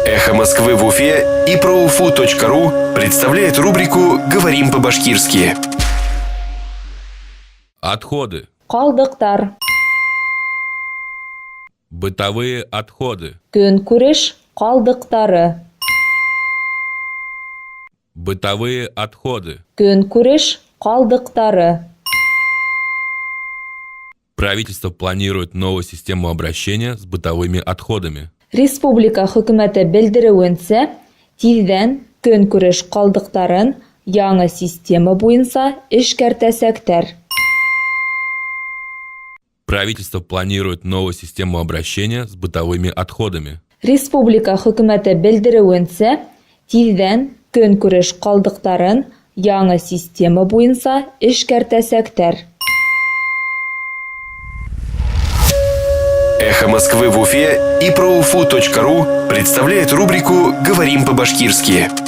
«Эхо Москвы» в Уфе и ProUFU.ру представляет рубрику «Говорим по-башкирски». Отходы. Калдыктар. Бытовые отходы. Көнкүреш калдыктары. Бытовые отходы. Көнкүреш калдыктары. Правительство планирует новую систему обращения с бытовыми отходами. Республика хөкүмәте белдереүенчә, тиздән көнкүреш калдыктарын яңа система буенча эшкәртәчәктәр. Правительство планирует новую систему обращения с бытовыми отходами. Республика хөкүмәте белдереүенчә, тиздән көнкүреш калдыктарын яңа система буенча эшкәртәчәктәр. «Эхо Москвы» в Уфе и ProUFU.ру представляет рубрику «Говорим по-башкирски».